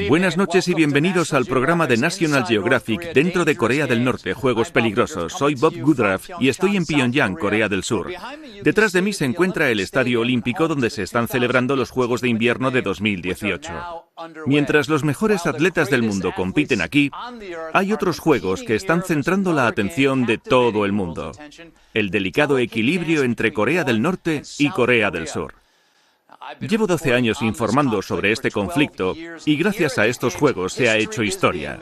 Buenas noches y bienvenidos al programa de National Geographic dentro de Corea del Norte, Juegos Peligrosos. Soy Bob Woodruff y estoy en Pyongyang, Corea del Sur. Detrás de mí se encuentra el Estadio Olímpico donde se están celebrando los Juegos de Invierno de 2018. Mientras los mejores atletas del mundo compiten aquí, hay otros juegos que están centrando la atención de todo el mundo. El delicado equilibrio entre Corea del Norte y Corea del Sur. Llevo 12 años informando sobre este conflicto y gracias a estos juegos se ha hecho historia.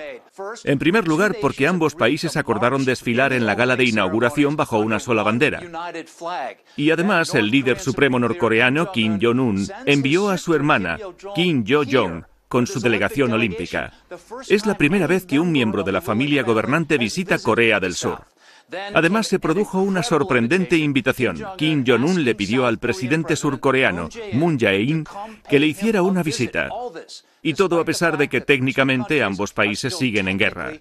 En primer lugar, porque ambos países acordaron desfilar en la gala de inauguración bajo una sola bandera. Y además, el líder supremo norcoreano, Kim Jong-un, envió a su hermana, Kim Yo-jong, con su delegación olímpica. Es la primera vez que un miembro de la familia gobernante visita Corea del Sur. Además, se produjo una sorprendente invitación. Kim Jong-un le pidió al presidente surcoreano, Moon Jae-in, que le hiciera una visita. Y todo a pesar de que técnicamente ambos países siguen en guerra.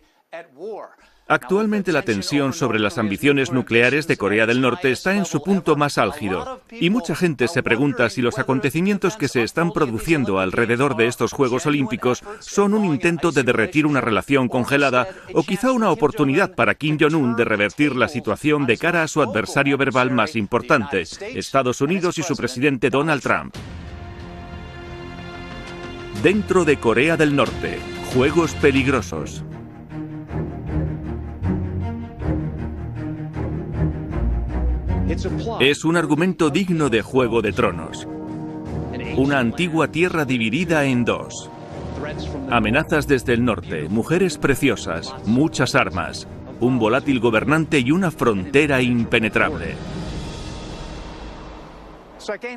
Actualmente la tensión sobre las ambiciones nucleares de Corea del Norte está en su punto más álgido, y mucha gente se pregunta si los acontecimientos que se están produciendo alrededor de estos Juegos Olímpicos son un intento de derretir una relación congelada o quizá una oportunidad para Kim Jong-un de revertir la situación de cara a su adversario verbal más importante, Estados Unidos y su presidente Donald Trump. Dentro de Corea del Norte, Juegos Peligrosos. Es un argumento digno de Juego de Tronos. Una antigua tierra dividida en dos. Amenazas desde el norte, mujeres preciosas, muchas armas, un volátil gobernante y una frontera impenetrable.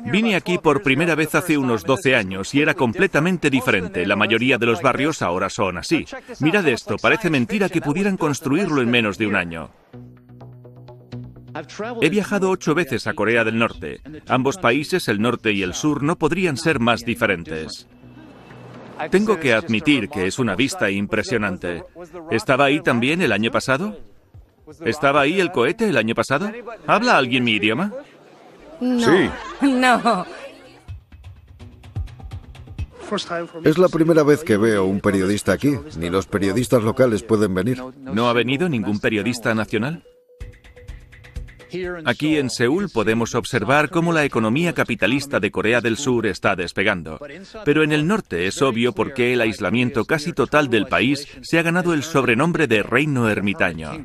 Vine aquí por primera vez hace unos 12 años y era completamente diferente. La mayoría de los barrios ahora son así. Mirad esto, parece mentira que pudieran construirlo en menos de un año. He viajado 8 veces a Corea del Norte. Ambos países, el norte y el sur, no podrían ser más diferentes. Tengo que admitir que es una vista impresionante. ¿Estaba ahí también el año pasado? ¿Estaba ahí el cohete el año pasado? ¿Habla alguien mi idioma? No. Sí. No. Es la primera vez que veo un periodista aquí. Ni los periodistas locales pueden venir. ¿No ha venido ningún periodista nacional? Aquí en Seúl podemos observar cómo la economía capitalista de Corea del Sur está despegando. Pero en el norte es obvio por qué el aislamiento casi total del país se ha ganado el sobrenombre de reino ermitaño.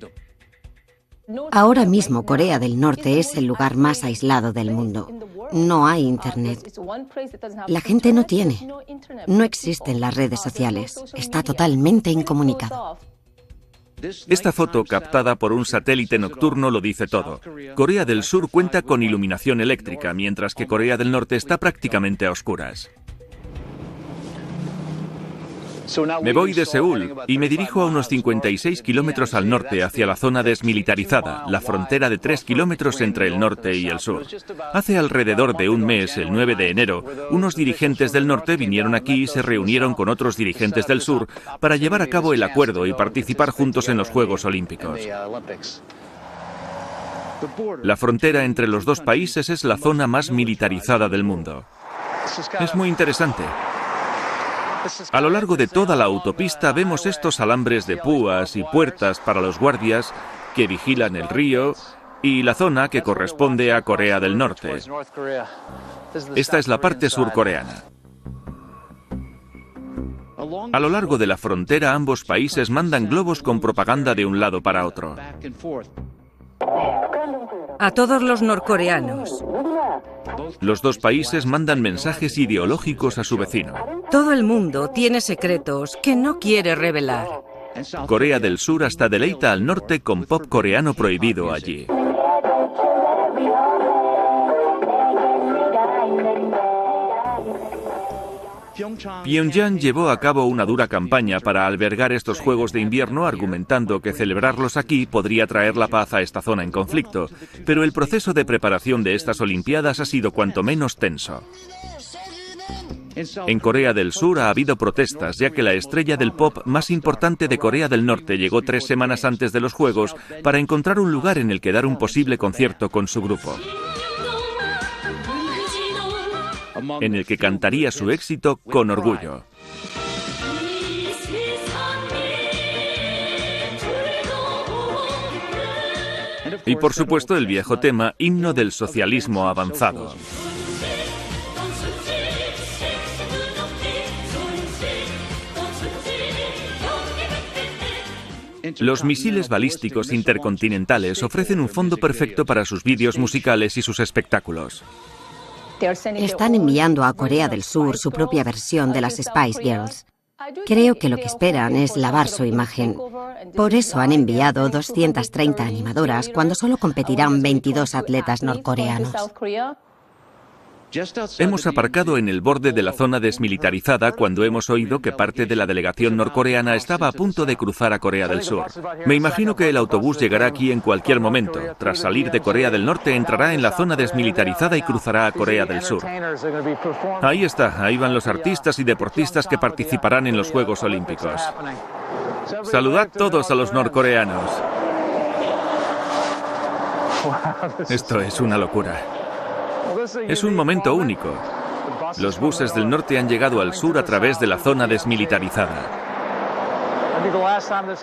Ahora mismo Corea del Norte es el lugar más aislado del mundo. No hay internet. La gente no tiene. No existen las redes sociales. Está totalmente incomunicado. Esta foto, captada por un satélite nocturno, lo dice todo. Corea del Sur cuenta con iluminación eléctrica, mientras que Corea del Norte está prácticamente a oscuras. Me voy de Seúl y me dirijo a unos 56 kilómetros al norte hacia la zona desmilitarizada, la frontera de 3 kilómetros entre el norte y el sur. Hace alrededor de un mes, el 9 de enero, unos dirigentes del norte vinieron aquí y se reunieron con otros dirigentes del sur para llevar a cabo el acuerdo y participar juntos en los Juegos Olímpicos. La frontera entre los dos países es la zona más militarizada del mundo. Es muy interesante. A lo largo de toda la autopista vemos estos alambres de púas y puertas para los guardias que vigilan el río y la zona que corresponde a Corea del Norte. Esta es la parte surcoreana. A lo largo de la frontera ambos países mandan globos con propaganda de un lado para otro. A todos los norcoreanos. Los dos países mandan mensajes ideológicos a su vecino. Todo el mundo tiene secretos que no quiere revelar. Corea del Sur hasta deleita al norte con pop coreano prohibido allí. Pyongyang llevó a cabo una dura campaña para albergar estos Juegos de Invierno, argumentando que celebrarlos aquí podría traer la paz a esta zona en conflicto, pero el proceso de preparación de estas Olimpiadas ha sido cuanto menos tenso. En Corea del Sur ha habido protestas, ya que la estrella del pop más importante de Corea del Norte llegó 3 semanas antes de los Juegos para encontrar un lugar en el que dar un posible concierto con su grupo, en el que cantaría su éxito con orgullo. Y por supuesto el viejo tema, himno del socialismo avanzado. Los misiles balísticos intercontinentales ofrecen un fondo perfecto para sus vídeos musicales y sus espectáculos. Están enviando a Corea del Sur su propia versión de las Spice Girls. Creo que lo que esperan es lavar su imagen. Por eso han enviado 230 animadoras cuando solo competirán 22 atletas norcoreanos. Hemos aparcado en el borde de la zona desmilitarizada cuando hemos oído que parte de la delegación norcoreana estaba a punto de cruzar a Corea del Sur. Me imagino que el autobús llegará aquí en cualquier momento. Tras salir de Corea del Norte, entrará en la zona desmilitarizada y cruzará a Corea del Sur. Ahí está, ahí van los artistas y deportistas que participarán en los Juegos Olímpicos. Saludad todos a los norcoreanos. Esto es una locura. Es un momento único. Los buses del norte han llegado al sur a través de la zona desmilitarizada.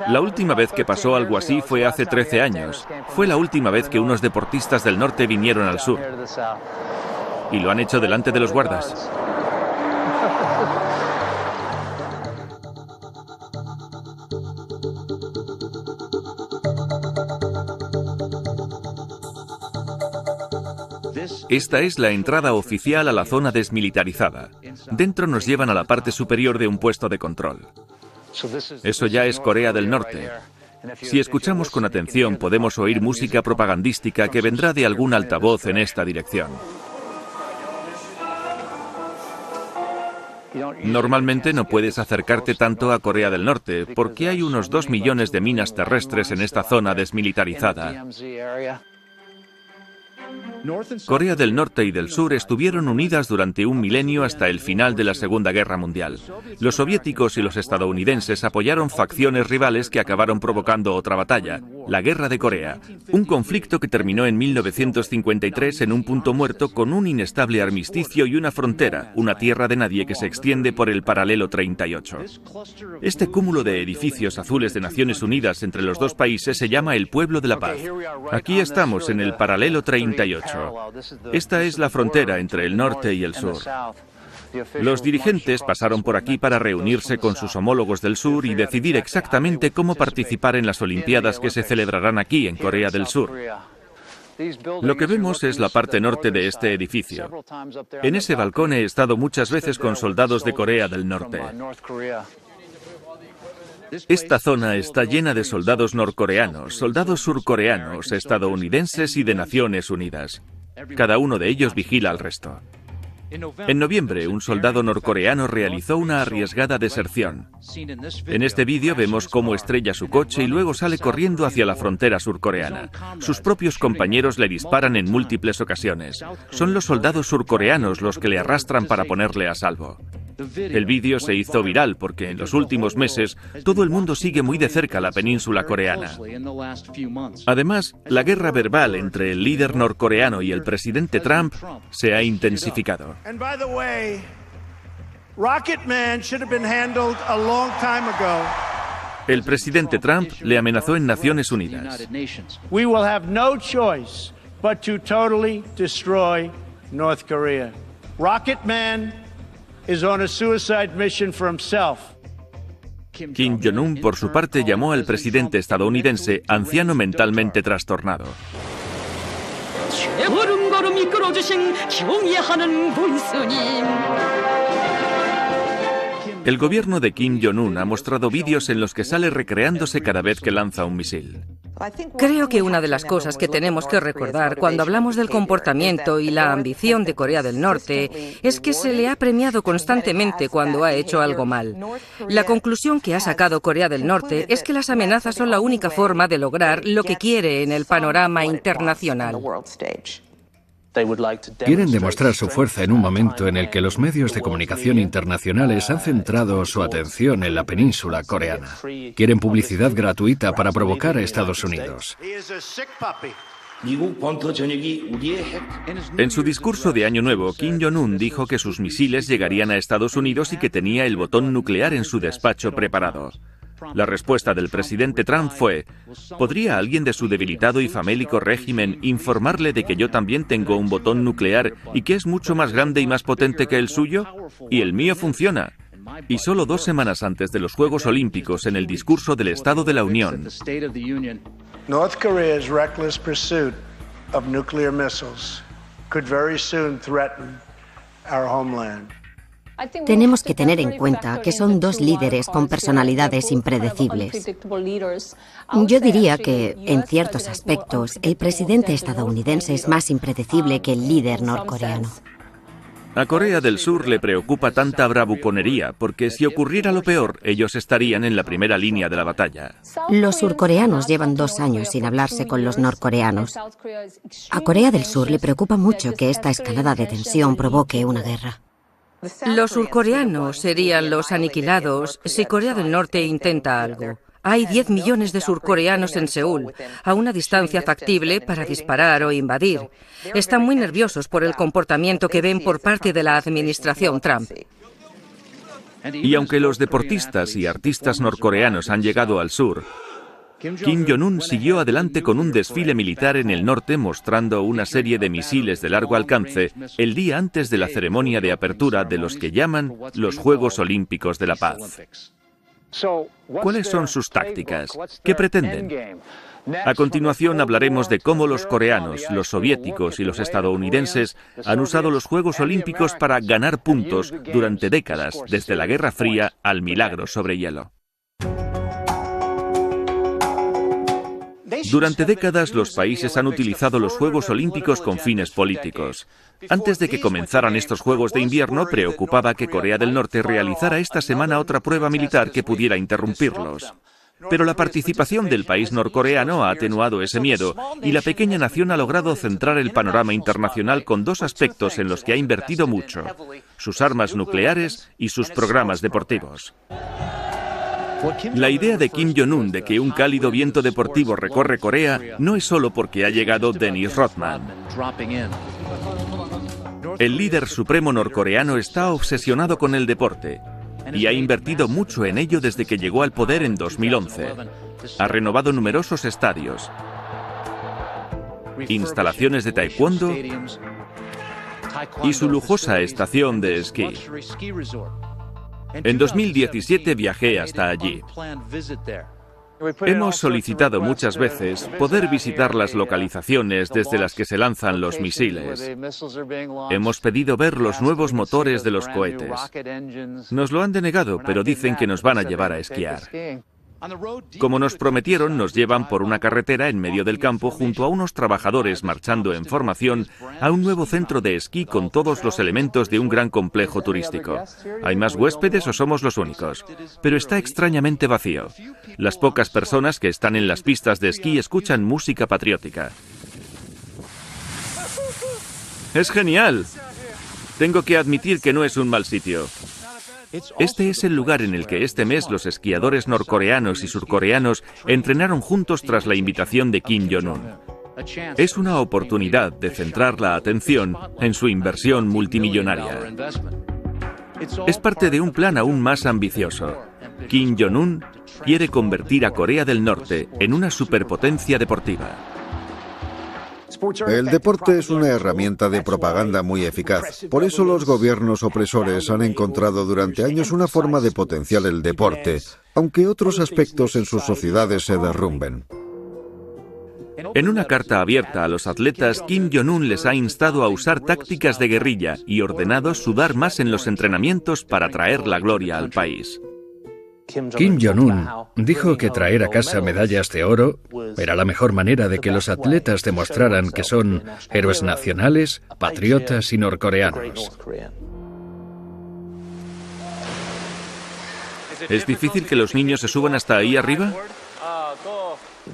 La última vez que pasó algo así fue hace 13 años. Fue la última vez que unos deportistas del norte vinieron al sur. Y lo han hecho delante de los guardas. Esta es la entrada oficial a la zona desmilitarizada. Dentro nos llevan a la parte superior de un puesto de control. Eso ya es Corea del Norte. Si escuchamos con atención, podemos oír música propagandística que vendrá de algún altavoz en esta dirección. Normalmente no puedes acercarte tanto a Corea del Norte, porque hay unos 2 millones de minas terrestres en esta zona desmilitarizada. Corea del Norte y del Sur estuvieron unidas durante un milenio hasta el final de la Segunda Guerra Mundial. Los soviéticos y los estadounidenses apoyaron facciones rivales que acabaron provocando otra batalla, la Guerra de Corea, un conflicto que terminó en 1953 en un punto muerto con un inestable armisticio y una frontera, una tierra de nadie que se extiende por el paralelo 38. Este cúmulo de edificios azules de Naciones Unidas entre los dos países se llama el Pueblo de la Paz. Aquí estamos en el paralelo 38. Esta es la frontera entre el norte y el sur. Los dirigentes pasaron por aquí para reunirse con sus homólogos del sur y decidir exactamente cómo participar en las Olimpiadas que se celebrarán aquí en Corea del Sur. Lo que vemos es la parte norte de este edificio. En ese balcón he estado muchas veces con soldados de Corea del Norte. Esta zona está llena de soldados norcoreanos, soldados surcoreanos, estadounidenses y de Naciones Unidas. Cada uno de ellos vigila al resto. En noviembre, un soldado norcoreano realizó una arriesgada deserción. En este vídeo vemos cómo estrella su coche y luego sale corriendo hacia la frontera surcoreana. Sus propios compañeros le disparan en múltiples ocasiones. Son los soldados surcoreanos los que le arrastran para ponerle a salvo. El vídeo se hizo viral porque en los últimos meses todo el mundo sigue muy de cerca la península coreana. Además, la guerra verbal entre el líder norcoreano y el presidente Trump se ha intensificado. El presidente Trump le amenazó en Naciones Unidas. We will have no choice but to totally destroy North Korea. Rocketman is on a suicide mission for himself. Kim Jong-un, por su parte, llamó al presidente estadounidense anciano mentalmente trastornado. El gobierno de Kim Jong-un ha mostrado vídeos en los que sale recreándose cada vez que lanza un misil. Creo que una de las cosas que tenemos que recordar cuando hablamos del comportamiento y la ambición de Corea del Norte es que se le ha premiado constantemente cuando ha hecho algo mal. La conclusión que ha sacado Corea del Norte es que las amenazas son la única forma de lograr lo que quiere en el panorama internacional. Quieren demostrar su fuerza en un momento en el que los medios de comunicación internacionales han centrado su atención en la península coreana. Quieren publicidad gratuita para provocar a Estados Unidos. En su discurso de Año Nuevo, Kim Jong-un dijo que sus misiles llegarían a Estados Unidos y que tenía el botón nuclear en su despacho preparado. La respuesta del presidente Trump fue: ¿podría alguien de su debilitado y famélico régimen informarle de que yo también tengo un botón nuclear y que es mucho más grande y más potente que el suyo? Y el mío funciona. Y solo 2 semanas antes de los Juegos Olímpicos, en el discurso del Estado de la Unión, North Korea's reckless pursuit of nuclear missiles could very soon threaten our homeland. Tenemos que tener en cuenta que son 2 líderes con personalidades impredecibles. Yo diría que, en ciertos aspectos, el presidente estadounidense es más impredecible que el líder norcoreano. a Corea del Sur le preocupa tanta bravuconería, porque si ocurriera lo peor, ellos estarían en la primera línea de la batalla. Los surcoreanos llevan 2 años sin hablarse con los norcoreanos. A Corea del Sur le preocupa mucho que esta escalada de tensión provoque una guerra. Los surcoreanos serían los aniquilados si Corea del Norte intenta algo. Hay 10 millones de surcoreanos en Seúl, a una distancia factible para disparar o invadir. Están muy nerviosos por el comportamiento que ven por parte de la administración Trump. Y aunque los deportistas y artistas norcoreanos han llegado al sur, Kim Jong-un siguió adelante con un desfile militar en el norte mostrando una serie de misiles de largo alcance el día antes de la ceremonia de apertura de los que llaman los Juegos Olímpicos de la Paz. ¿Cuáles son sus tácticas? ¿Qué pretenden? A continuación hablaremos de cómo los coreanos, los soviéticos y los estadounidenses han usado los Juegos Olímpicos para ganar puntos durante décadas, desde la Guerra Fría al milagro sobre hielo. Durante décadas los países han utilizado los Juegos Olímpicos con fines políticos. Antes de que comenzaran estos Juegos de Invierno, preocupaba que Corea del Norte realizara esta semana otra prueba militar que pudiera interrumpirlos. Pero la participación del país norcoreano ha atenuado ese miedo y la pequeña nación ha logrado centrar el panorama internacional con 2 aspectos en los que ha invertido mucho: sus armas nucleares y sus programas deportivos. La idea de Kim Jong-un de que un cálido viento deportivo recorre Corea no es solo porque ha llegado Dennis Rodman. El líder supremo norcoreano está obsesionado con el deporte y ha invertido mucho en ello desde que llegó al poder en 2011. Ha renovado numerosos estadios, instalaciones de taekwondo y su lujosa estación de esquí. En 2017 viajé hasta allí. Hemos solicitado muchas veces poder visitar las localizaciones desde las que se lanzan los misiles. Hemos pedido ver los nuevos motores de los cohetes. Nos lo han denegado, pero dicen que nos van a llevar a esquiar. Como nos prometieron, nos llevan por una carretera en medio del campo junto a unos trabajadores marchando en formación a un nuevo centro de esquí con todos los elementos de un gran complejo turístico. ¿Hay más huéspedes o somos los únicos? Pero está extrañamente vacío. Las pocas personas que están en las pistas de esquí escuchan música patriótica. ¡Es genial! Tengo que admitir que no es un mal sitio. Este es el lugar en el que este mes los esquiadores norcoreanos y surcoreanos entrenaron juntos tras la invitación de Kim Jong-un. Es una oportunidad de centrar la atención en su inversión multimillonaria. Es parte de un plan aún más ambicioso. Kim Jong-un quiere convertir a Corea del Norte en una superpotencia deportiva. El deporte es una herramienta de propaganda muy eficaz. Por eso los gobiernos opresores han encontrado durante años una forma de potenciar el deporte, aunque otros aspectos en sus sociedades se derrumben. En una carta abierta a los atletas, Kim Jong-un les ha instado a usar tácticas de guerrilla y ordenado sudar más en los entrenamientos para traer la gloria al país. Kim Jong-un dijo que traer a casa medallas de oro era la mejor manera de que los atletas demostraran que son héroes nacionales, patriotas y norcoreanos. ¿Es difícil que los niños se suban hasta ahí arriba?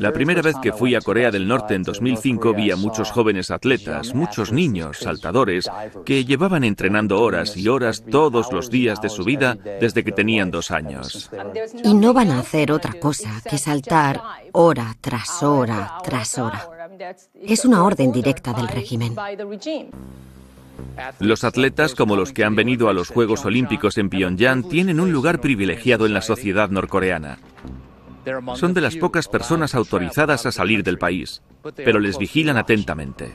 La primera vez que fui a Corea del Norte en 2005 vi a muchos jóvenes atletas, muchos niños, saltadores, que llevaban entrenando horas y horas todos los días de su vida desde que tenían 2 años. Y no van a hacer otra cosa que saltar hora tras hora tras hora. Es una orden directa del régimen. Los atletas, como los que han venido a los Juegos Olímpicos en Pyongyang, tienen un lugar privilegiado en la sociedad norcoreana. Son de las pocas personas autorizadas a salir del país, pero les vigilan atentamente.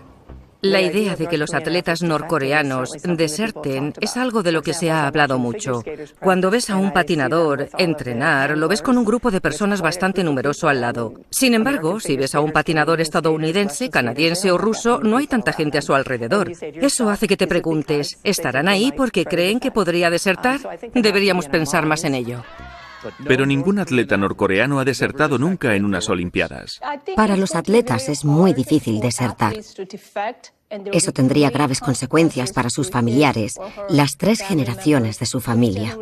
La idea de que los atletas norcoreanos deserten es algo de lo que se ha hablado mucho. Cuando ves a un patinador entrenar, lo ves con un grupo de personas bastante numeroso al lado. Sin embargo, si ves a un patinador estadounidense, canadiense o ruso, no hay tanta gente a su alrededor. Eso hace que te preguntes, ¿estarán ahí porque creen que podría desertar? Deberíamos pensar más en ello. Pero ningún atleta norcoreano ha desertado nunca en unas Olimpiadas. Para los atletas es muy difícil desertar. Eso tendría graves consecuencias para sus familiares, las 3 generaciones de su familia.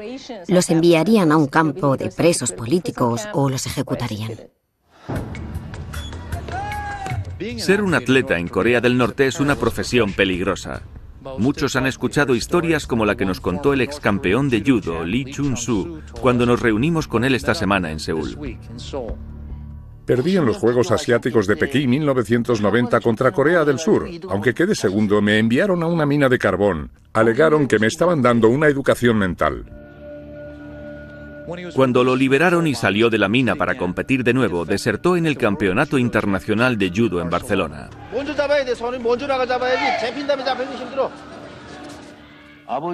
Los enviarían a un campo de presos políticos o los ejecutarían. Ser un atleta en Corea del Norte es una profesión peligrosa. Muchos han escuchado historias como la que nos contó el ex campeón de judo, Lee Chun-soo, cuando nos reunimos con él esta semana en Seúl. Perdí en los Juegos Asiáticos de Pekín 1990 contra Corea del Sur. Aunque quedé segundo, me enviaron a una mina de carbón. Alegaron que me estaban dando una educación mental. Cuando lo liberaron y salió de la mina para competir de nuevo, desertó en el Campeonato Internacional de Judo en Barcelona.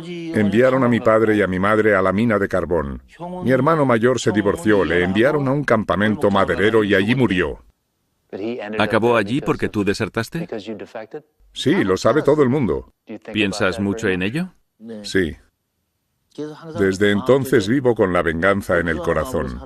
Enviaron a mi padre y a mi madre a la mina de carbón. Mi hermano mayor se divorció, le enviaron a un campamento maderero y allí murió. ¿Acabó allí porque tú desertaste? Sí, lo sabe todo el mundo. ¿Piensas mucho en ello? Sí. Desde entonces vivo con la venganza en el corazón.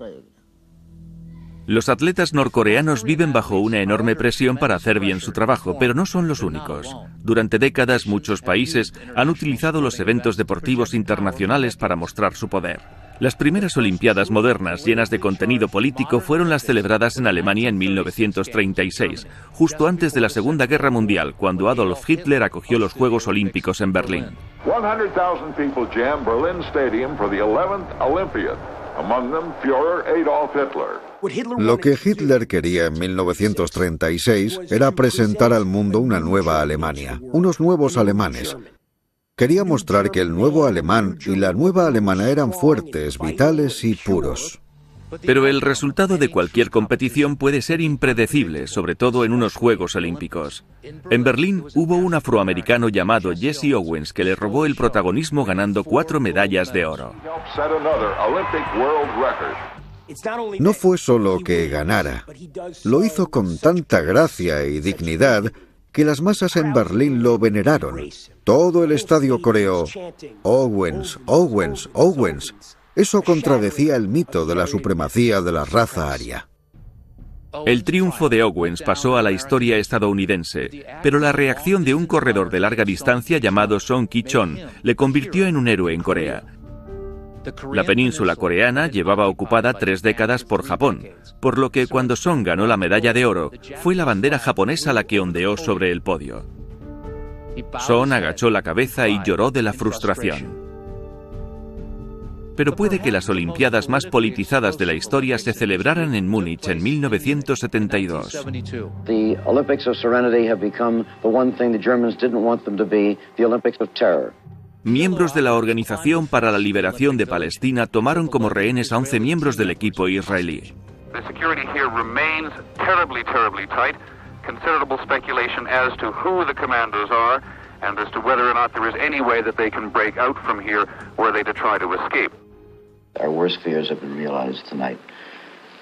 Los atletas norcoreanos viven bajo una enorme presión para hacer bien su trabajo, pero no son los únicos. Durante décadas, muchos países han utilizado los eventos deportivos internacionales para mostrar su poder. Las primeras Olimpiadas modernas llenas de contenido político fueron las celebradas en Alemania en 1936, justo antes de la Segunda Guerra Mundial, cuando Adolf Hitler acogió los Juegos Olímpicos en Berlín. 100,000 people jammed Berlin Stadium for the 11th Olympiad. Among them, Führer Adolf Hitler. Lo que Hitler quería en 1936 era presentar al mundo una nueva Alemania, unos nuevos alemanes. Quería mostrar que el nuevo alemán y la nueva alemana eran fuertes, vitales y puros. Pero el resultado de cualquier competición puede ser impredecible, sobre todo en unos Juegos Olímpicos. En Berlín hubo un afroamericano llamado Jesse Owens que le robó el protagonismo ganando 4 medallas de oro. No fue solo que ganara, lo hizo con tanta gracia y dignidad que las masas en Berlín lo veneraron. Todo el estadio coreó "Owens, Owens, Owens". Eso contradecía el mito de la supremacía de la raza aria. El triunfo de Owens pasó a la historia estadounidense, pero la reacción de un corredor de larga distancia llamado Song Ki-chon le convirtió en un héroe en Corea. La península coreana llevaba ocupada 3 décadas por Japón, por lo que cuando Song ganó la medalla de oro, fue la bandera japonesa la que ondeó sobre el podio. Song agachó la cabeza y lloró de la frustración. Pero puede que las Olimpiadas más politizadas de la historia se celebraran en Múnich en 1972. The Olympics of Serenity have become the one thing the Germans didn't want them to be, the Olympics of Terror. Miembros de la Organización para la Liberación de Palestina tomaron como rehenes a 11 miembros del equipo israelí. The security here remains terribly tight. Considerable speculation as to who the commanders are and as to whether or not there is any way that they can break out from here were they to try to escape. Our worst fears have been realized tonight.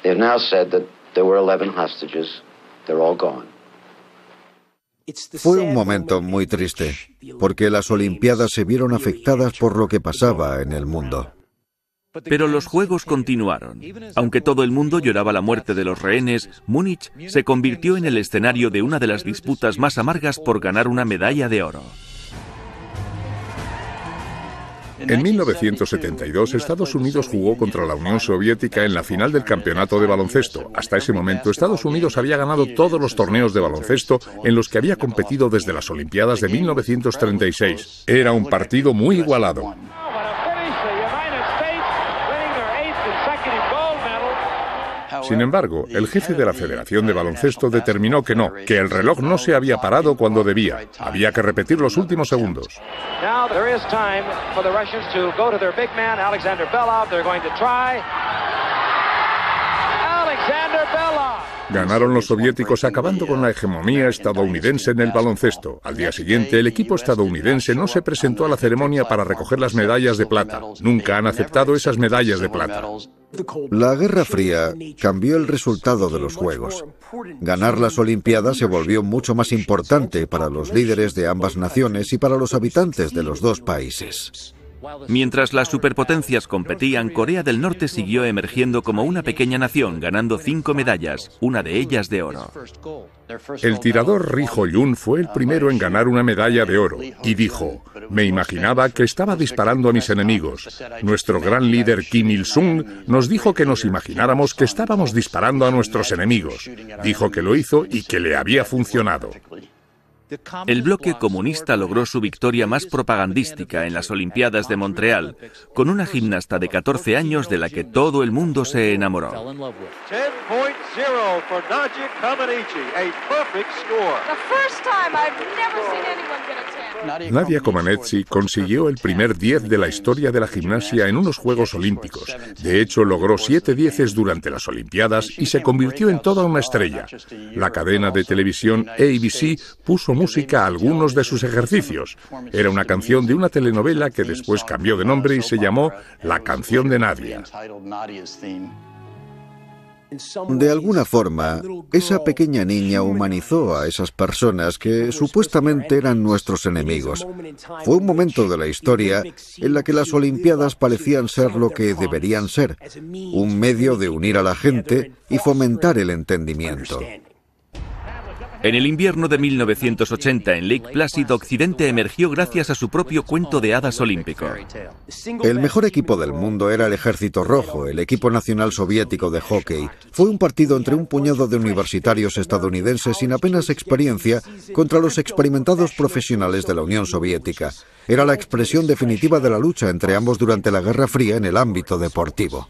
They have now said that there were 11 hostages. They're all gone. Fue un momento muy triste, porque las Olimpiadas se vieron afectadas por lo que pasaba en el mundo. Pero los Juegos continuaron. Aunque todo el mundo lloraba la muerte de los rehenes, Múnich se convirtió en el escenario de una de las disputas más amargas por ganar una medalla de oro. En 1972, Estados Unidos jugó contra la Unión Soviética en la final del campeonato de baloncesto. Hasta ese momento, Estados Unidos había ganado todos los torneos de baloncesto en los que había competido desde las Olimpiadas de 1936. Era un partido muy igualado. Sin embargo, el jefe de la Federación de Baloncesto determinó que no, que el reloj no se había parado cuando debía. Había que repetir los últimos segundos. Ganaron los soviéticos acabando con la hegemonía estadounidense en el baloncesto. Al día siguiente, el equipo estadounidense no se presentó a la ceremonia para recoger las medallas de plata. Nunca han aceptado esas medallas de plata. La Guerra Fría cambió el resultado de los Juegos. Ganar las Olimpiadas se volvió mucho más importante para los líderes de ambas naciones y para los habitantes de los dos países. Mientras las superpotencias competían, Corea del Norte siguió emergiendo como una pequeña nación, ganando 5 medallas, una de ellas de oro. El tirador Ri Ho-yun fue el primero en ganar una medalla de oro y dijo: "Me imaginaba que estaba disparando a mis enemigos. Nuestro gran líder Kim Il-sung nos dijo que nos imagináramos que estábamos disparando a nuestros enemigos. Dijo que lo hizo y que le había funcionado". El bloque comunista logró su victoria más propagandística en las Olimpiadas de Montreal, con una gimnasta de 14 años de la que todo el mundo se enamoró. 10.0 for Nadja Comaneci, a perfect score. The first time I've never seen anyone get a 10. Nadja Comaneci consiguió el primer 10 de la historia de la gimnasia en unos Juegos Olímpicos. De hecho, logró 7 dieces durante las Olimpiadas y se convirtió en toda una estrella. La cadena de televisión ABC puso música a algunos de sus ejercicios. Era una canción de una telenovela que después cambió de nombre y se llamó La canción de Nadia. De alguna forma, esa pequeña niña humanizó a esas personas que supuestamente eran nuestros enemigos. Fue un momento de la historia en la que las Olimpiadas parecían ser lo que deberían ser, un medio de unir a la gente y fomentar el entendimiento. En el invierno de 1980, en Lake Placid, Occidente emergió gracias a su propio cuento de hadas olímpico. El mejor equipo del mundo era el Ejército Rojo, el equipo nacional soviético de hockey. Fue un partido entre un puñado de universitarios estadounidenses sin apenas experiencia contra los experimentados profesionales de la Unión Soviética. Era la expresión definitiva de la lucha entre ambos durante la Guerra Fría en el ámbito deportivo.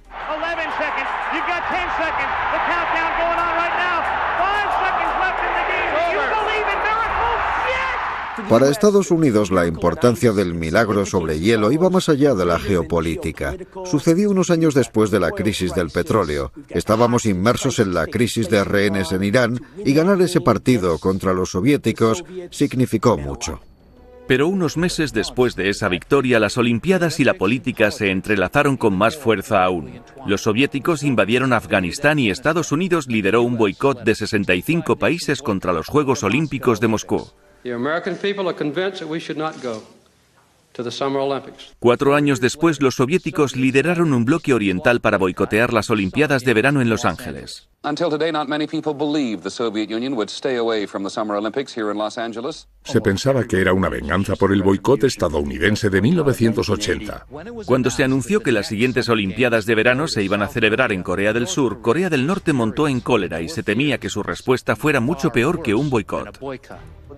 Para Estados Unidos, la importancia del milagro sobre hielo iba más allá de la geopolítica. Sucedió unos años después de la crisis del petróleo. Estábamos inmersos en la crisis de rehenes en Irán y ganar ese partido contra los soviéticos significó mucho. Pero unos meses después de esa victoria, las Olimpiadas y la política se entrelazaron con más fuerza aún. Los soviéticos invadieron Afganistán y Estados Unidos lideró un boicot de 65 países contra los Juegos Olímpicos de Moscú. 4 años después, los soviéticos lideraron un bloque oriental para boicotear las Olimpiadas de verano en Los Ángeles. Se pensaba que era una venganza por el boicot estadounidense de 1980. Cuando se anunció que las siguientes Olimpiadas de verano se iban a celebrar en Corea del Sur, Corea del Norte montó en cólera y se temía que su respuesta fuera mucho peor que un boicot.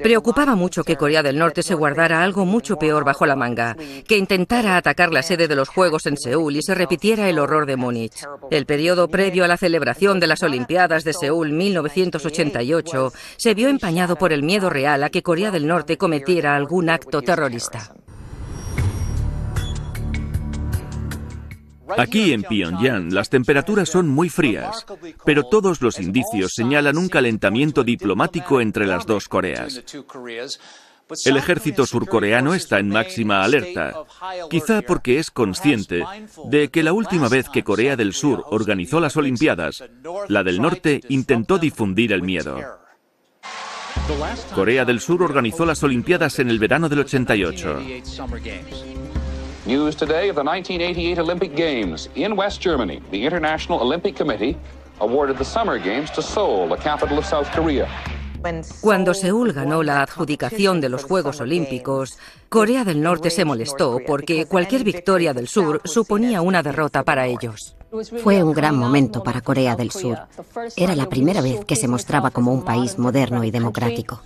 Preocupaba mucho que Corea del Norte se guardara algo mucho peor bajo la manga, que intentara atacar la sede de los Juegos en Seúl y se repitiera el horror de Múnich. El periodo previo a la celebración de las Olimpiadas de Seúl 1988 se vio empañado por el miedo real a que Corea del Norte cometiera algún acto terrorista. Aquí en Pyongyang las temperaturas son muy frías, pero todos los indicios señalan un calentamiento diplomático entre las dos Coreas. El ejército surcoreano está en máxima alerta, quizá porque es consciente de que la última vez que Corea del Sur organizó las Olimpiadas, la del Norte intentó difundir el miedo. Corea del Sur organizó las Olimpiadas en el verano del 88. News today of the 1988 Olympic Games. In West Germany, the International Olympic Committee awarded the Summer Games to Seoul, the capital of South Korea. Cuando Seúl ganó la adjudicación de los Juegos Olímpicos, Corea del Norte se molestó porque cualquier victoria del Sur suponía una derrota para ellos. Fue un gran momento para Corea del Sur. Era la primera vez que se mostraba como un país moderno y democrático.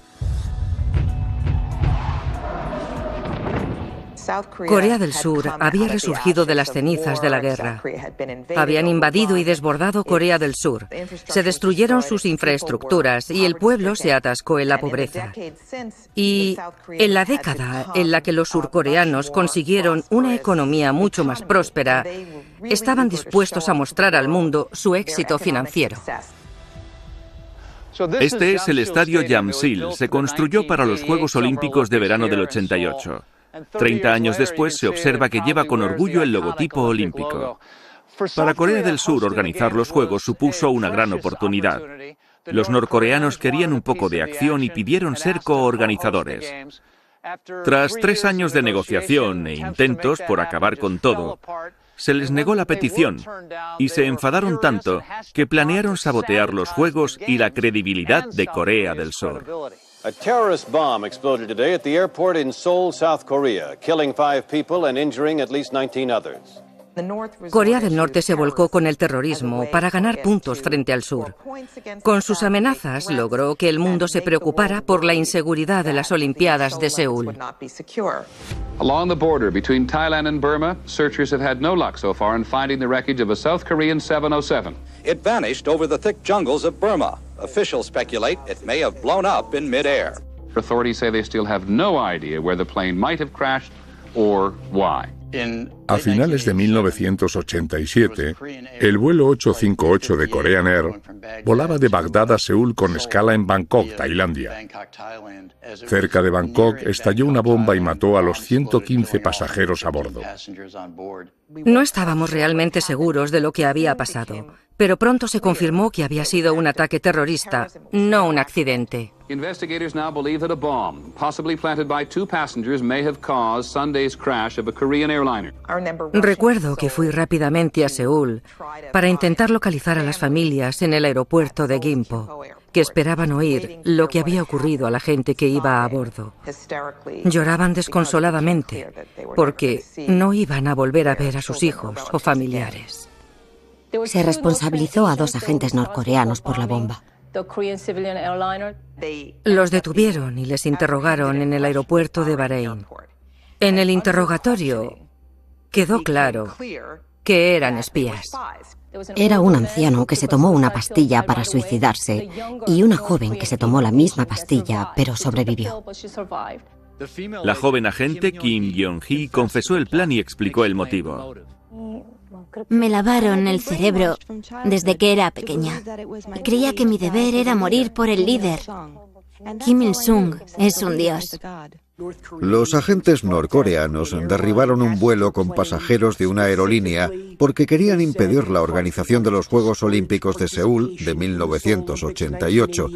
Corea del Sur había resurgido de las cenizas de la guerra. Habían invadido y desbordado Corea del Sur. Se destruyeron sus infraestructuras y el pueblo se atascó en la pobreza. Y en la década en la que los surcoreanos consiguieron una economía mucho más próspera, estaban dispuestos a mostrar al mundo su éxito financiero. Este es el estadio Jamsil. Se construyó para los Juegos Olímpicos de verano del 88. 30 años después se observa que lleva con orgullo el logotipo olímpico. Para Corea del Sur, organizar los Juegos supuso una gran oportunidad. Los norcoreanos querían un poco de acción y pidieron ser coorganizadores. Tras 3 años de negociación e intentos por acabar con todo, se les negó la petición y se enfadaron tanto que planearon sabotear los Juegos y la credibilidad de Corea del Sur. A terrorist bomb exploded today at the airport in Seoul, South Korea, killing 5 people and injuring at least 19 others. Corea del Norte se volcó con el terrorismo para ganar puntos frente al sur. Con sus amenazas logró que el mundo se preocupara por la inseguridad de las Olimpiadas de Seúl. Along the border between Thailand and Burma, searchers have had no luck so far in finding the wreckage of a South Korean 707. It vanished over the thick jungles of Burma. Officials speculate it may have blown up in mid-air. Authorities say they still have no idea where the plane might have crashed or why. A finales de 1987, el vuelo 858 de Korean Air volaba de Bagdad a Seúl con escala en Bangkok, Tailandia. Cerca de Bangkok estalló una bomba y mató a los 115 pasajeros a bordo. No estábamos realmente seguros de lo que había pasado, pero pronto se confirmó que había sido un ataque terrorista, no un accidente. Investigators now believe that a bomb, possibly planted by 2 passengers, may have caused Sunday's crash of a Korean airliner. Recuerdo que fui rápidamente a Seúl para intentar localizar a las familias en el aeropuerto de Gimpo, que esperaban oír lo que había ocurrido a la gente que iba a bordo. Lloraban desconsoladamente porque no iban a volver a ver a sus hijos o familiares. Se responsabilizó a 2 agentes norcoreanos por la bomba. Los detuvieron y les interrogaron en el aeropuerto de Bahrein. En el interrogatorio quedó claro que eran espías. Era un anciano que se tomó una pastilla para suicidarse y una joven que se tomó la misma pastilla pero sobrevivió. La joven agente Kim Yeon-hee confesó el plan y explicó el motivo. Me lavaron el cerebro desde que era pequeña. Creía que mi deber era morir por el líder. Kim Il-sung es un dios. Los agentes norcoreanos derribaron un vuelo con pasajeros de una aerolínea porque querían impedir la organización de los Juegos Olímpicos de Seúl de 1988.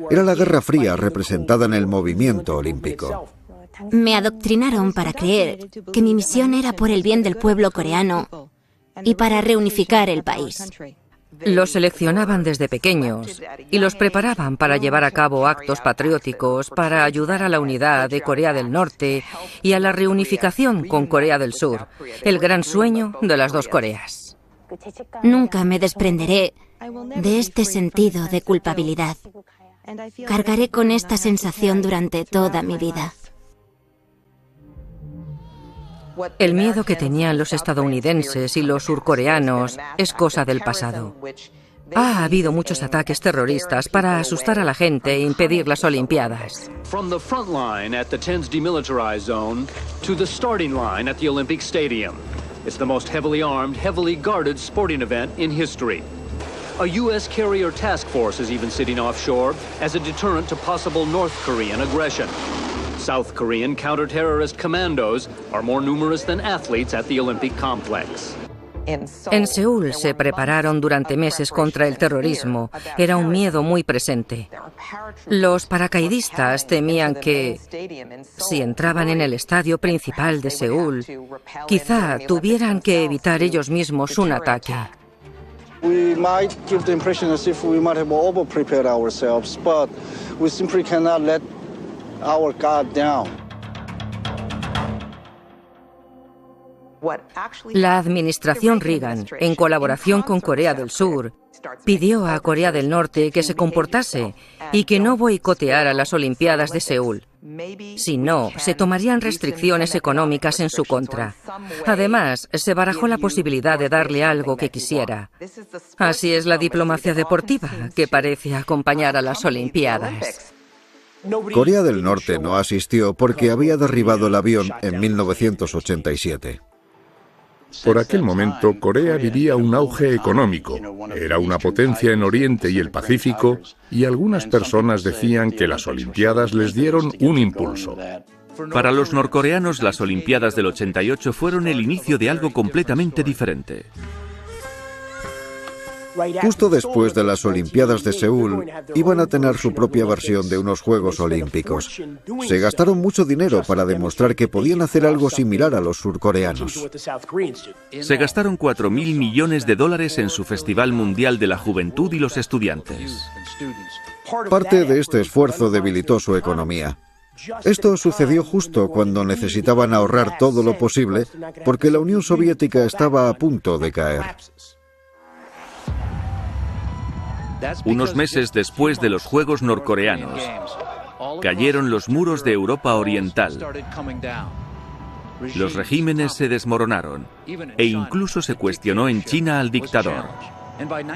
Era la Guerra Fría representada en el movimiento olímpico. Me adoctrinaron para creer que mi misión era por el bien del pueblo coreano y para reunificar el país. Los seleccionaban desde pequeños y los preparaban para llevar a cabo actos patrióticos para ayudar a la unidad de Corea del Norte y a la reunificación con Corea del Sur, el gran sueño de las 2 Coreas. Nunca me desprenderé de este sentido de culpabilidad. Cargaré con esta sensación durante toda mi vida. El miedo que tenían los estadounidenses y los surcoreanos es cosa del pasado. Ha habido muchos ataques terroristas para asustar a la gente e impedir las Olimpiadas. From the front line at the TENS demilitarized zone to the starting line at the Olympic Stadium. It's the most heavily armed, heavily guarded sporting event in history. A U.S. carrier task force is even sitting offshore as a deterrent to possible North Korean aggression. South Korean counter-terrorist commandos are more numerous than athletes at the Olympic complex. En Seúl se prepararon durante meses contra el terrorismo. Era un miedo muy presente. Los paracaidistas temían que, si entraban en el estadio principal de Seúl, quizá tuvieran que evitar ellos mismos un ataque. We might give the impression as if we might have over-prepared ourselves, but we simply cannot let our guard down. La administración Reagan, en colaboración con Corea del Sur, pidió a Corea del Norte que se comportase y que no boicoteara las Olimpiadas de Seúl. Si no, se tomarían restricciones económicas en su contra. Además, se barajó la posibilidad de darle algo que quisiera. Así es la diplomacia deportiva, que parece acompañar a las Olimpiadas. Corea del Norte no asistió porque había derribado el avión en 1987. Por aquel momento, Corea vivía un auge económico. Era una potencia en Oriente y el Pacífico, y algunas personas decían que las Olimpiadas les dieron un impulso. Para los norcoreanos, las Olimpiadas del 88 fueron el inicio de algo completamente diferente. Justo después de las Olimpiadas de Seúl, iban a tener su propia versión de unos Juegos Olímpicos. Se gastaron mucho dinero para demostrar que podían hacer algo similar a los surcoreanos. Se gastaron $4.000 millones en su Festival Mundial de la Juventud y los Estudiantes. Parte de este esfuerzo debilitó su economía. Esto sucedió justo cuando necesitaban ahorrar todo lo posible, porque la Unión Soviética estaba a punto de caer. Unos meses después de los Juegos norcoreanos, cayeron los muros de Europa Oriental. Los regímenes se desmoronaron e incluso se cuestionó en China al dictador.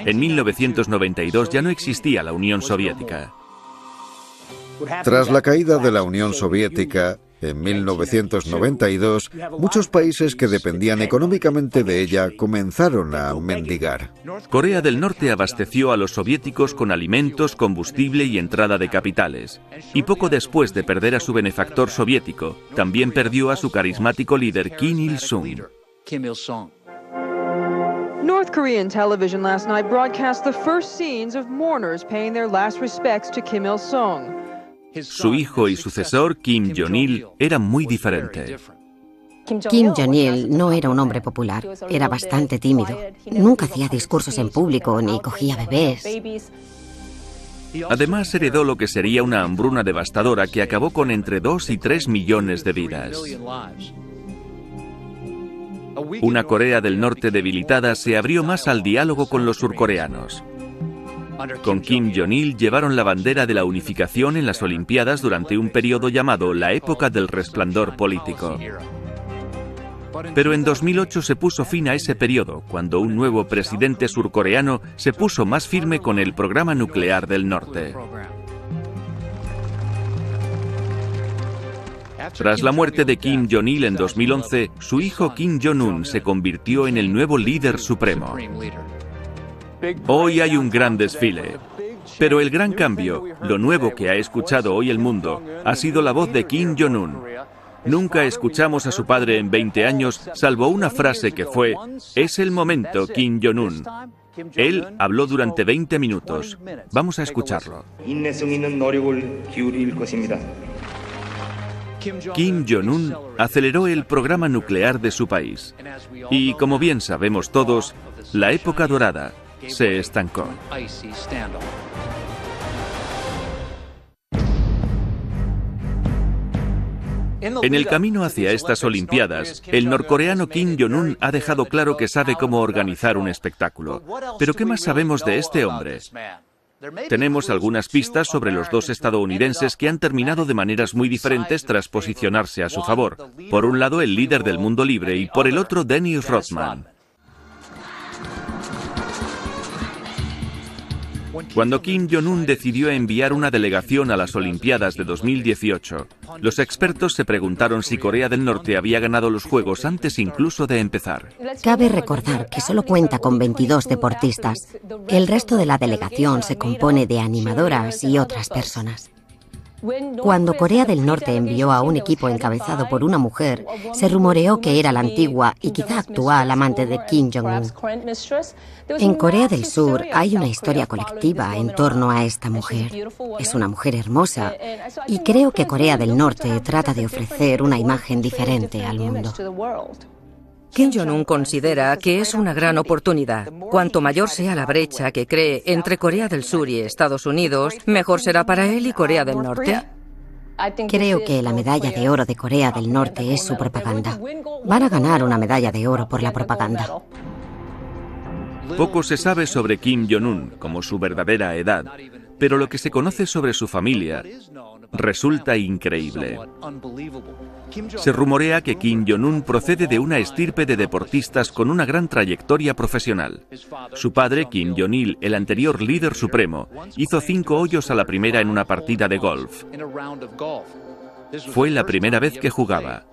En 1992 ya no existía la Unión Soviética. Tras la caída de la Unión Soviética, en 1992, muchos países que dependían económicamente de ella comenzaron a mendigar. Corea del Norte abasteció a los soviéticos con alimentos, combustible y entrada de capitales. Y poco después de perder a su benefactor soviético, también perdió a su carismático líder Kim Il-sung. North Korean television last night broadcast the first scenes of mourners paying their last respects to Kim Il-sung. Su hijo y sucesor, Kim Jong-il, era muy diferente. Kim Jong-il no era un hombre popular, era bastante tímido. Nunca hacía discursos en público ni cogía bebés. Además, heredó lo que sería una hambruna devastadora que acabó con entre 2 y 3 millones de vidas. Una Corea del Norte debilitada se abrió más al diálogo con los surcoreanos. Con Kim Jong-il llevaron la bandera de la unificación en las Olimpiadas durante un periodo llamado la época del resplandor político. Pero en 2008 se puso fin a ese periodo, cuando un nuevo presidente surcoreano se puso más firme con el programa nuclear del norte. Tras la muerte de Kim Jong-il en 2011, su hijo Kim Jong-un se convirtió en el nuevo líder supremo. Hoy hay un gran desfile, pero el gran cambio, lo nuevo que ha escuchado hoy el mundo, ha sido la voz de Kim Jong-un. Nunca escuchamos a su padre en 20 años, salvo una frase que fue: "Es el momento, Kim Jong-un". Él habló durante 20 minutos. Vamos a escucharlo. Kim Jong-un aceleró el programa nuclear de su país. Y como bien sabemos todos, la época dorada se estancó. En el camino hacia estas Olimpiadas, el norcoreano Kim Jong-un ha dejado claro que sabe cómo organizar un espectáculo. ¿Pero qué más sabemos de este hombre? Tenemos algunas pistas sobre los dos estadounidenses que han terminado de maneras muy diferentes tras posicionarse a su favor. Por un lado, el líder del mundo libre y por el otro, Dennis Rodman. Cuando Kim Jong-un decidió enviar una delegación a las Olimpiadas de 2018, los expertos se preguntaron si Corea del Norte había ganado los Juegos antes incluso de empezar. Cabe recordar que solo cuenta con 22 deportistas. El resto de la delegación se compone de animadoras y otras personas. Cuando Corea del Norte envió a un equipo encabezado por una mujer, se rumoreó que era la antigua y quizá actual amante de Kim Jong-un. En Corea del Sur hay una historia colectiva en torno a esta mujer. Es una mujer hermosa y creo que Corea del Norte trata de ofrecer una imagen diferente al mundo. Kim Jong-un considera que es una gran oportunidad. Cuanto mayor sea la brecha que cree entre Corea del Sur y Estados Unidos, mejor será para él y Corea del Norte. Creo que la medalla de oro de Corea del Norte es su propaganda. Van a ganar una medalla de oro por la propaganda. Poco se sabe sobre Kim Jong-un, como su verdadera edad, pero lo que se conoce sobre su familia resulta increíble. Se rumorea que Kim Jong-un procede de una estirpe de deportistas con una gran trayectoria profesional. Su padre, Kim Jong-il, el anterior líder supremo, hizo 5 hoyos a la primera en una partida de golf. Fue la primera vez que jugaba.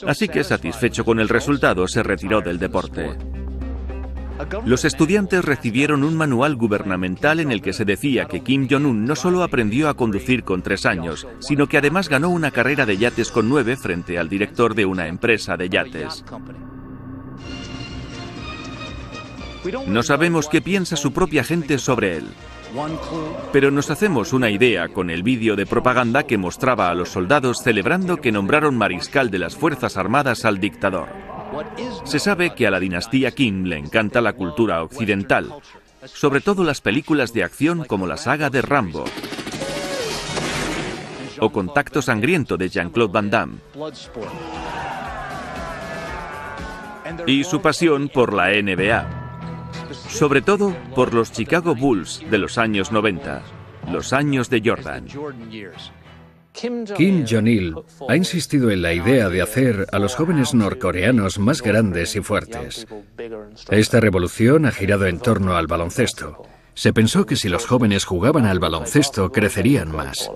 Así que, satisfecho con el resultado, se retiró del deporte. Los estudiantes recibieron un manual gubernamental en el que se decía que Kim Jong-un no solo aprendió a conducir con 3 años, sino que además ganó una carrera de yates con 9 frente al director de una empresa de yates. No sabemos qué piensa su propia gente sobre él, pero nos hacemos una idea con el vídeo de propaganda que mostraba a los soldados celebrando que nombraron mariscal de las Fuerzas Armadas al dictador. Se sabe que a la dinastía Kim le encanta la cultura occidental, sobre todo las películas de acción como la saga de Rambo o Contacto Sangriento de Jean-Claude Van Damme, y su pasión por la NBA, sobre todo por los Chicago Bulls de los años 90, los años de Jordan. Kim Jong-il ha insistido en la idea de hacer a los jóvenes norcoreanos más grandes y fuertes. Esta revolución ha girado en torno al baloncesto. Se pensó que si los jóvenes jugaban al baloncesto, crecerían más.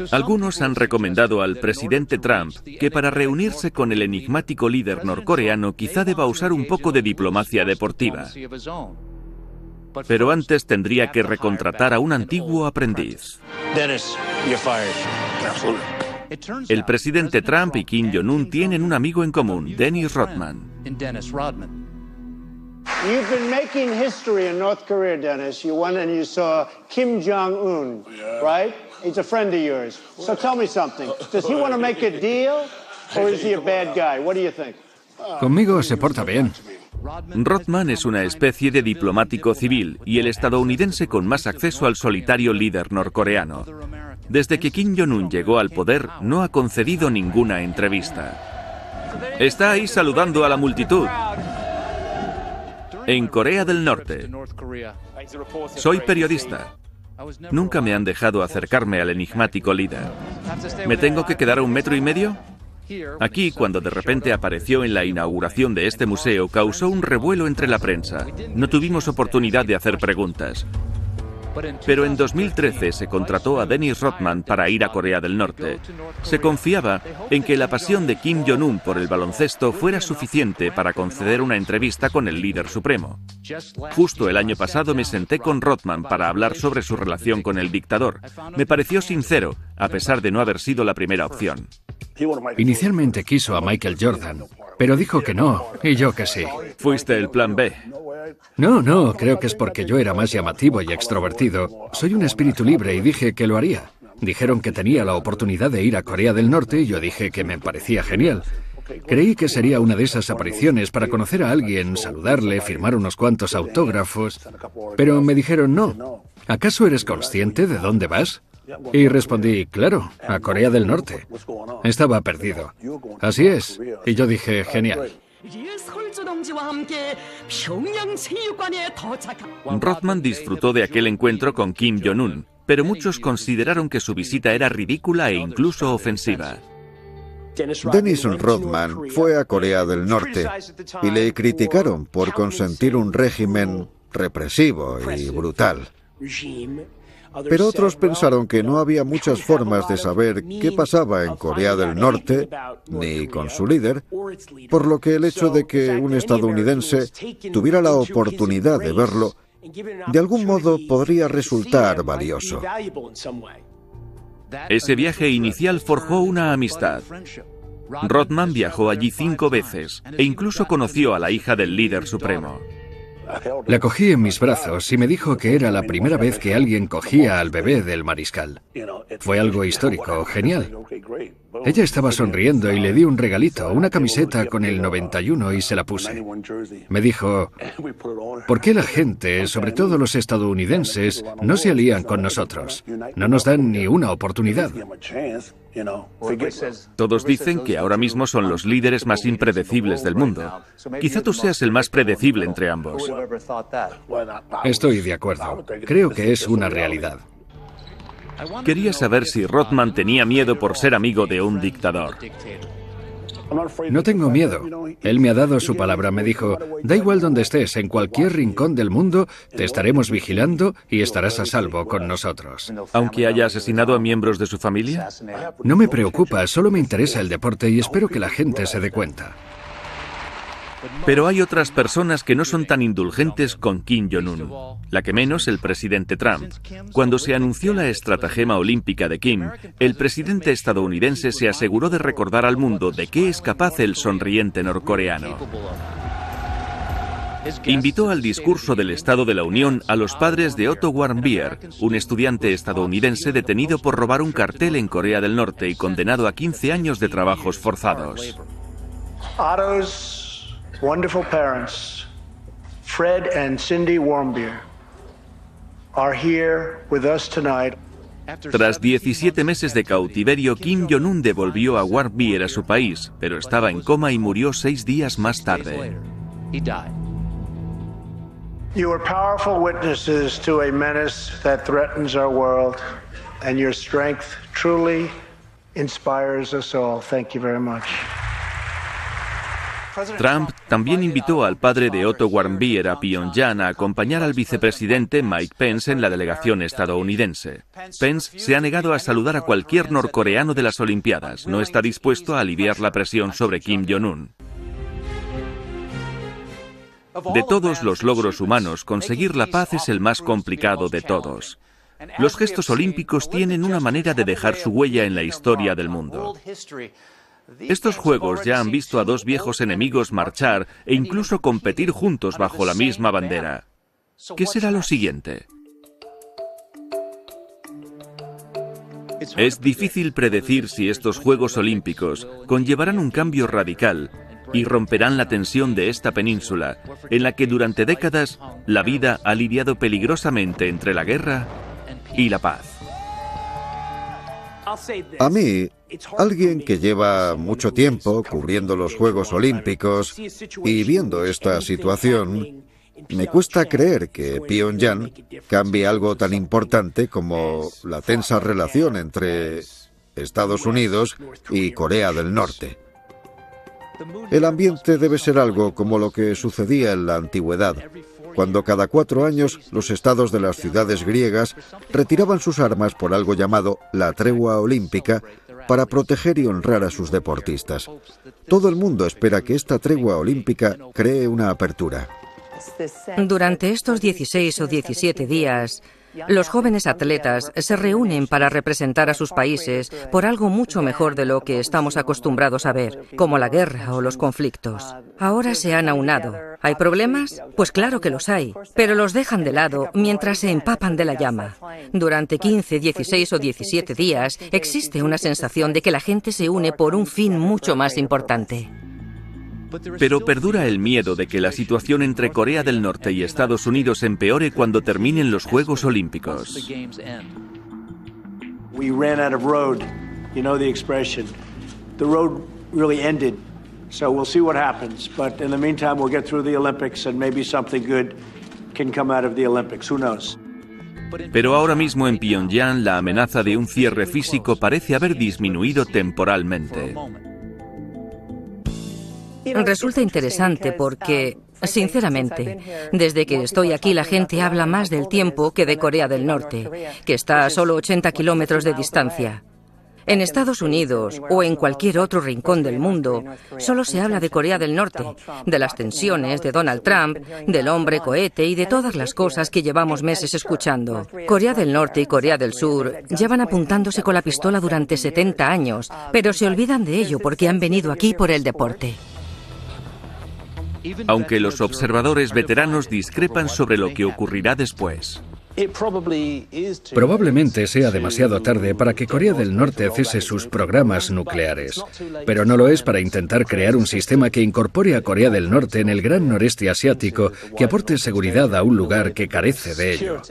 Algunos han recomendado al presidente Trump que para reunirse con el enigmático líder norcoreano quizá deba usar un poco de diplomacia deportiva. Pero antes tendría que recontratar a un antiguo aprendiz. El presidente Trump y Kim Jong-un tienen un amigo en común, Dennis Rodman. You've been making history in North Korea, Dennis. You went and you saw Kim Jong-un, right? He's a friend of yours. So tell me something. Does he want to make a deal or is he a bad guy? What do you think? Conmigo se porta bien. Rodman es una especie de diplomático civil y el estadounidense con más acceso al solitario líder norcoreano. Desde que Kim Jong-un llegó al poder, no ha concedido ninguna entrevista. Está ahí saludando a la multitud. En Corea del Norte. Soy periodista. Nunca me han dejado acercarme al enigmático líder. ¿Me tengo que quedar a 1,5 metros? Aquí, cuando de repente apareció en la inauguración de este museo, causó un revuelo entre la prensa. No tuvimos oportunidad de hacer preguntas. Pero en 2013 se contrató a Dennis Rodman para ir a Corea del Norte. Se confiaba en que la pasión de Kim Jong-un por el baloncesto fuera suficiente para conceder una entrevista con el líder supremo. Justo el año pasado me senté con Rodman para hablar sobre su relación con el dictador. Me pareció sincero, a pesar de no haber sido la primera opción. Inicialmente quiso a Michael Jordan, pero dijo que no, y yo que sí. Fuiste el plan B. No, creo que es porque yo era más llamativo y extrovertido. Soy un espíritu libre y dije que lo haría. Dijeron que tenía la oportunidad de ir a Corea del Norte y yo dije que me parecía genial. Creí que sería una de esas apariciones para conocer a alguien, saludarle, firmar unos cuantos autógrafos. Pero me dijeron no. ¿Acaso eres consciente de dónde vas? Y respondí, claro, a Corea del Norte. Estaba perdido. Así es. Y yo dije, genial. Rodman disfrutó de aquel encuentro con Kim Jong-un, pero muchos consideraron que su visita era ridícula e incluso ofensiva. Dennis Rodman fue a Corea del Norte y le criticaron por consentir un régimen represivo y brutal. Pero otros pensaron que no había muchas formas de saber qué pasaba en Corea del Norte, ni con su líder, por lo que el hecho de que un estadounidense tuviera la oportunidad de verlo, de algún modo podría resultar valioso. Ese viaje inicial forjó una amistad. Rodman viajó allí 5 veces e incluso conoció a la hija del líder supremo. La cogí en mis brazos y me dijo que era la primera vez que alguien cogía al bebé del mariscal. Fue algo histórico, genial. Ella estaba sonriendo y le di un regalito, una camiseta con el 91 y se la puse. Me dijo, ¿por qué la gente, sobre todo los estadounidenses, no se alían con nosotros? No nos dan ni una oportunidad. Todos dicen que ahora mismo son los líderes más impredecibles del mundo. Quizá tú seas el más predecible entre ambos. Estoy de acuerdo. Creo que es una realidad. Quería saber si Rodman tenía miedo por ser amigo de un dictador. No tengo miedo. Él me ha dado su palabra. Me dijo, da igual donde estés, en cualquier rincón del mundo, te estaremos vigilando y estarás a salvo con nosotros. ¿Aunque haya asesinado a miembros de su familia? No me preocupa, solo me interesa el deporte y espero que la gente se dé cuenta. Pero hay otras personas que no son tan indulgentes con Kim Jong-un. La que menos, el presidente Trump. Cuando se anunció la estratagema olímpica de Kim, el presidente estadounidense se aseguró de recordar al mundo de qué es capaz el sonriente norcoreano. Invitó al discurso del Estado de la Unión a los padres de Otto Warmbier, un estudiante estadounidense detenido por robar un cartel en Corea del Norte y condenado a 15 años de trabajos forzados. Wonderful parents, Fred and Cindy Warmbier, are here with us tonight. Tras 17 meses de cautiverio, Kim Jong-un devolvió a Warmbier a su país, pero estaba en coma y murió 6 días más tarde. You are powerful witnesses to a menace that threatens our world, and your strength truly inspires us all. Thank you very much. Trump también invitó al padre de Otto Warmbier a Pyongyang a acompañar al vicepresidente Mike Pence en la delegación estadounidense. Pence se ha negado a saludar a cualquier norcoreano de las Olimpiadas. No está dispuesto a aliviar la presión sobre Kim Jong-un. De todos los logros humanos, conseguir la paz es el más complicado de todos. Los gestos olímpicos tienen una manera de dejar su huella en la historia del mundo. Estos Juegos ya han visto a dos viejos enemigos marchar e incluso competir juntos bajo la misma bandera. ¿Qué será lo siguiente? Es difícil predecir si estos Juegos Olímpicos conllevarán un cambio radical y romperán la tensión de esta península, en la que durante décadas la vida ha lidiado peligrosamente entre la guerra y la paz. A mí, alguien que lleva mucho tiempo cubriendo los Juegos Olímpicos y viendo esta situación, me cuesta creer que Pyongyang cambie algo tan importante como la tensa relación entre Estados Unidos y Corea del Norte. El ambiente debe ser algo como lo que sucedía en la antigüedad, cuando cada 4 años los estados de las ciudades griegas retiraban sus armas por algo llamado la tregua olímpica para proteger y honrar a sus deportistas. Todo el mundo espera que esta tregua olímpica cree una apertura. Durante estos 16 o 17 días, los jóvenes atletas se reúnen para representar a sus países por algo mucho mejor de lo que estamos acostumbrados a ver, como la guerra o los conflictos. Ahora se han aunado. ¿Hay problemas? Pues claro que los hay, pero los dejan de lado mientras se empapan de la llama. Durante 15, 16 o 17 días existe una sensación de que la gente se une por un fin mucho más importante. Pero perdura el miedo de que la situación entre Corea del Norte y Estados Unidos empeore cuando terminen los Juegos Olímpicos. We ran out of road. You know the expression. The road really ended. So we'll see what happens. But in the meantime, we'll get through the Olympics and maybe something good can come out of the Olympics. Who knows? Pero ahora mismo en Pyongyang la amenaza de un cierre físico parece haber disminuido temporalmente. Resulta interesante porque, sinceramente, desde que estoy aquí la gente habla más del tiempo que de Corea del Norte, que está a solo 80 kilómetros de distancia. En Estados Unidos o en cualquier otro rincón del mundo, solo se habla de Corea del Norte, de las tensiones, de Donald Trump, del hombre cohete y de todas las cosas que llevamos meses escuchando. Corea del Norte y Corea del Sur llevan apuntándose con la pistola durante 70 años, pero se olvidan de ello porque han venido aquí por el deporte. Aunque los observadores veteranos discrepan sobre lo que ocurrirá después. Probablemente sea demasiado tarde para que Corea del Norte cese sus programas nucleares, pero no lo es para intentar crear un sistema que incorpore a Corea del Norte en el gran noreste asiático, que aporte seguridad a un lugar que carece de ello.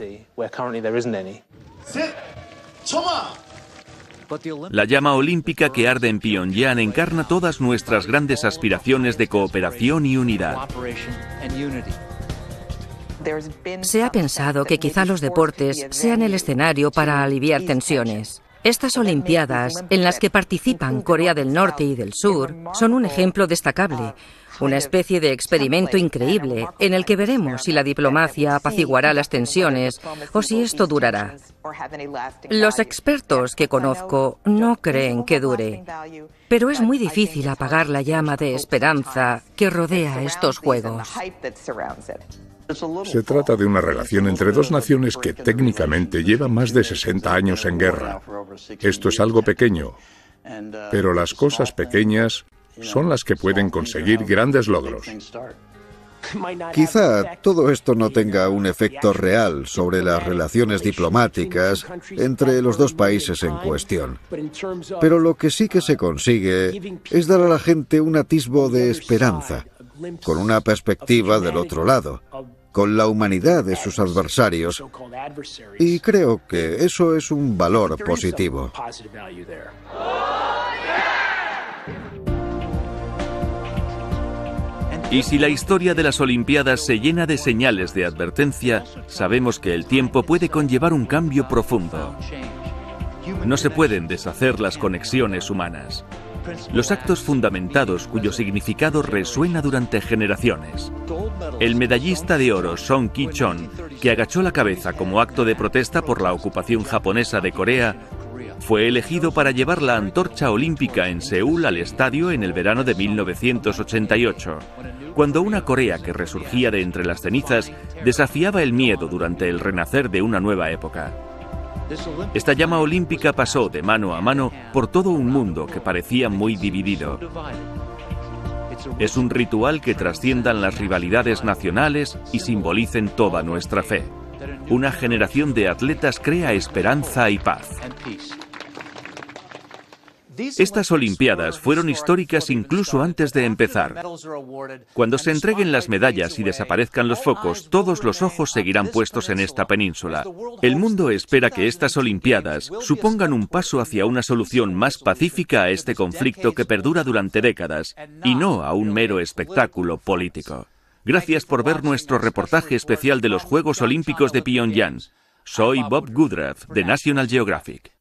La llama olímpica que arde en Pyongyang encarna todas nuestras grandes aspiraciones de cooperación y unidad. Se ha pensado que quizá los deportes sean el escenario para aliviar tensiones. Estas Olimpiadas, en las que participan Corea del Norte y del Sur, son un ejemplo destacable, una especie de experimento increíble en el que veremos si la diplomacia apaciguará las tensiones o si esto durará. Los expertos que conozco no creen que dure, pero es muy difícil apagar la llama de esperanza que rodea estos Juegos. Se trata de una relación entre dos naciones que técnicamente llevan más de 60 años en guerra. Esto es algo pequeño, pero las cosas pequeñas son las que pueden conseguir grandes logros. Quizá todo esto no tenga un efecto real sobre las relaciones diplomáticas entre los dos países en cuestión. Pero lo que sí que se consigue es dar a la gente un atisbo de esperanza, con una perspectiva del otro lado, con la humanidad de sus adversarios, y creo que eso es un valor positivo. Y si la historia de las Olimpiadas se llena de señales de advertencia, sabemos que el tiempo puede conllevar un cambio profundo. No se pueden deshacer las conexiones humanas. Los actos fundamentados cuyo significado resuena durante generaciones. El medallista de oro Song Ki-chon, que agachó la cabeza como acto de protesta por la ocupación japonesa de Corea, fue elegido para llevar la antorcha olímpica en Seúl al estadio en el verano de 1988, cuando una Corea que resurgía de entre las cenizas desafiaba el miedo durante el renacer de una nueva época. Esta llama olímpica pasó de mano a mano por todo un mundo que parecía muy dividido. Es un ritual que trasciendan las rivalidades nacionales y simbolicen toda nuestra fe. Una generación de atletas crea esperanza y paz. Estas Olimpiadas fueron históricas incluso antes de empezar. Cuando se entreguen las medallas y desaparezcan los focos, todos los ojos seguirán puestos en esta península. El mundo espera que estas Olimpiadas supongan un paso hacia una solución más pacífica a este conflicto que perdura durante décadas, y no a un mero espectáculo político. Gracias por ver nuestro reportaje especial de los Juegos Olímpicos de Pyongyang. Soy Bob Woodruff, de National Geographic.